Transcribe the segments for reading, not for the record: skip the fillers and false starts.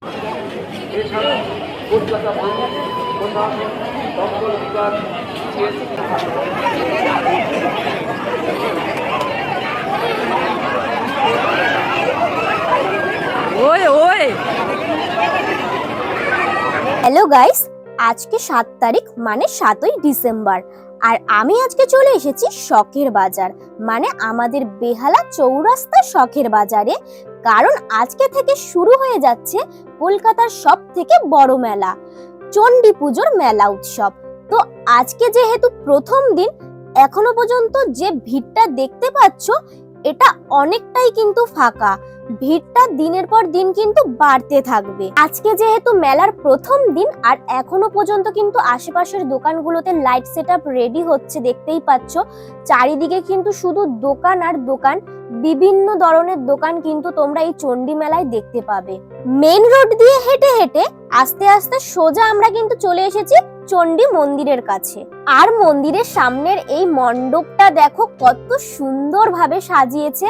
এছাড়া কলকাতা পুলিশ প্রশাসন দমকল বিভাগ হ্যালো গাইস, আজকে 7 তারিখ মানে 7ই ডিসেম্বর। আর আমি আজকে চলে এসেছি শখের বাজার, মানে আমাদের বেহালা চৌরাস্তা শখের বাজারে। কারণ আজকে থেকে শুরু হয়ে যাচ্ছে কলকাতার সব থেকে বড় মেলা, চণ্ডী পুজোর মেলা উৎসব। তো আজকে যেহেতু প্রথম দিন, এখনো পর্যন্ত যে ভিড়টা দেখতে পাচ্ছ এটা অনেকটাই কিন্তু ফাঁকা। ভিড়টা দিনের পর দিন কিন্তু বাড়তে থাকবে। আজকে যেহেতু মেলার প্রথম দিন, আর এখনো পর্যন্ত কিন্তু আশেপাশের দোকানগুলোতে লাইট সেটআপ রেডি হচ্ছে, দেখতেই পাচ্ছ। চারিদিকে কিন্তু শুধু দোকান আর দোকান, বিভিন্ন ধরনের দোকান কিন্তু তোমরা এই চণ্ডী মেলায় দেখতে পাবে। মেইন রোড দিয়ে হেঁটে হেঁটে আস্তে আস্তে সোজা আমরা কিন্তু চলে এসেছি চণ্ডী মন্দিরের কাছে। আর মন্দিরের সামনের এই মণ্ডপটা দেখো কত সুন্দর ভাবে সাজিয়েছে।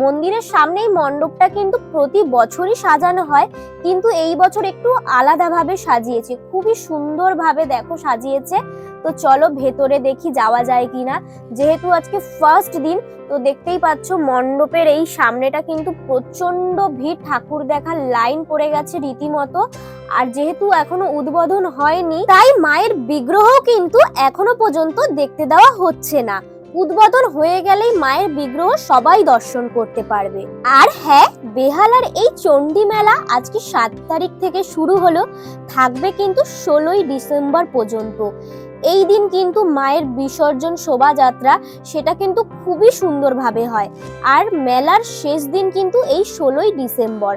মন্দিরের সামনে এই মণ্ডপটা কিন্তু প্রতি বছরই সাজানো হয়, কিন্তু এই বছর একটু আলাদা ভাবে সাজিয়েছে, খুবই সুন্দর ভাবে দেখো সাজিয়েছে। তো চলো ভেতরে দেখি যাওয়া যায় কিনা। যেহেতু আজকে ফার্স্ট দিন, তো দেখতেই পাচ্ছ মণ্ডপের এই সামনেটা কিন্তু প্রচন্ড ভিড়, ঠাকুর দেখার লাইন পড়ে গেছে রীতিমতো। আর যেহেতু এখনো উদ্বোধন হয়নি, তাই মায়ের বিগ্রহ কিন্তু এখনো পর্যন্ত দেখতে দেওয়া হচ্ছে না। উদ্বোধন হয়ে গেলেই মায়ের বিগ্রহ সবাই দর্শন করতে পারবে। আর হ্যাঁ, বেহালার এই চণ্ডী মেলা আজকে 7 তারিখ থেকে শুরু হলো, থাকবে কিন্তু 16ই ডিসেম্বর পর্যন্ত। এই দিন কিন্তু মায়ের বিসর্জন শোভাযাত্রা, সেটা কিন্তু খুবই সুন্দরভাবে হয়। আর মেলার শেষ দিন কিন্তু এই 16ই ডিসেম্বর।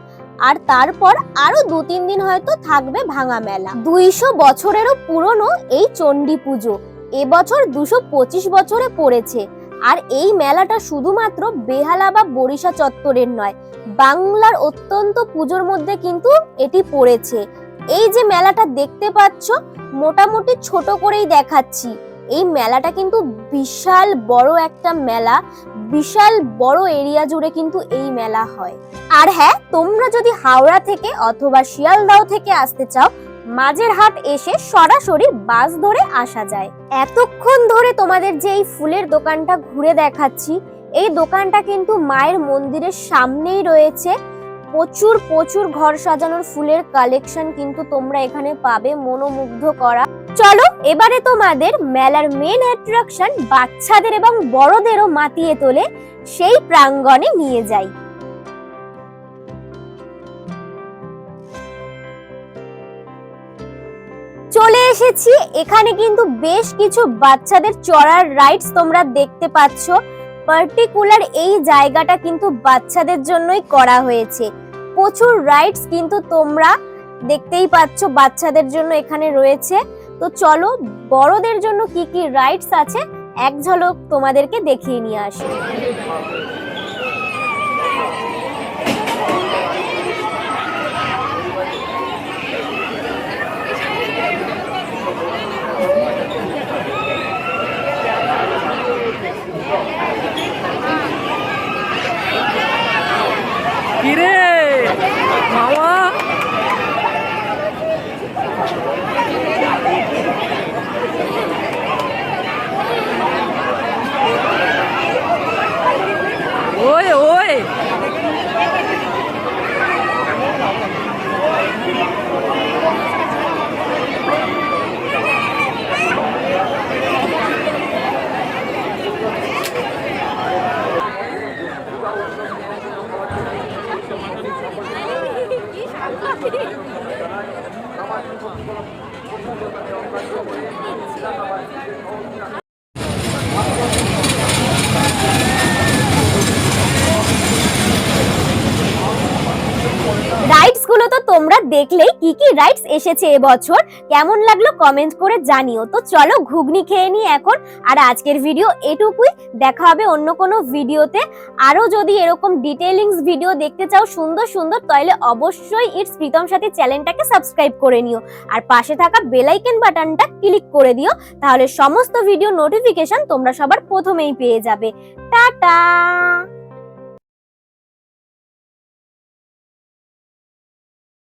আর তারপর আরো 2-3 দিন হয়তো থাকবে ভাঙা মেলা। 200 বছরেরও পুরনো এই চণ্ডী পুজো এবছর 225 বছরে পড়েছে। আর এই মেলাটা শুধুমাত্র বেহালা বা বরিশা চত্বরের নয়, বাংলার অত্যন্ত পুজোর মধ্যে কিন্তু এটি পড়েছে। এই যে মেলাটা দেখতে পাচ্ছ, মোটামুটি ছোট করেই দেখাচ্ছি। এই মেলাটা কিন্তু বিশাল বড় একটা মেলা, বিশাল বড় এরিয়া জুড়ে কিন্তু এই মেলা হয়। আর হ্যাঁ, তোমরা যদি হাওড়া থেকে অথবা শিয়ালদাহ থেকে আসতে চাও, মাঝেরহাট এসে সরাসরি বাস ধরে আসা যায়। এতক্ষণ ধরে তোমাদের যে এই ফুলের দোকানটা ঘুরে দেখাচ্ছি, এই দোকানটা কিন্তু মায়ের মন্দিরের সামনেই রয়েছে। প্রচুর প্রচুর ঘর সাজানোর ফুলের কালেকশন কিন্তু তোমরা এখানে পাবে, মনোমুগ্ধ করা। চলো এবারে তোমাদের মেলার মেন অ্যাট্রাকশন বাচ্চাদের এবং বড়দেরও মাতিয়ে তোলে সেই প্রাঙ্গণে নিয়ে যাই। চলে এসেছি, এখানে কিন্তু বেশ কিছু বাচ্চাদের চড়ার রাইডস তোমরা দেখতে পাচ্ছ। পার্টিকুলার এই জায়গাটা কিন্তু বাচ্চাদের জন্যই করা হয়েছে। প্রচুর রাইডস কিন্তু তোমরা দেখতেই পাচ্ছ বাচ্চাদের জন্য এখানে রয়েছে। তো চলো বড়দের জন্য কি কি রাইডস আছে এক ঝলক তোমাদেরকে দেখিয়ে নিয়ে আসি। কিরে মামা, ওই ওই রাইডস গুলো তো তোমরা দেখলেই কি কি রাইডস এসেছে এবছর, কেমন লাগলো কমেন্ট করে জানিও। তো চলো ঘুগনি খেয়ে নি এখন। আর আজকের ভিডিও এটুকুই, দেখা হবে অন্য কোনো ভিডিওতে। আরো যদি এরকম ডিটেইলিংস ভিডিও দেখতে চাও সুন্দর সুন্দর, তাহলে অবশ্যই ইটস প্রীতম সাথী চ্যানেলটাকে সাবস্ক্রাইব করে নিও। আর পাশে থাকা বেল আইকন বাটনটা ক্লিক করে দিও, তাহলে সমস্ত ভিডিও নোটিফিকেশন তোমরা সবার প্রথমেই পেয়ে যাবে। টাটা।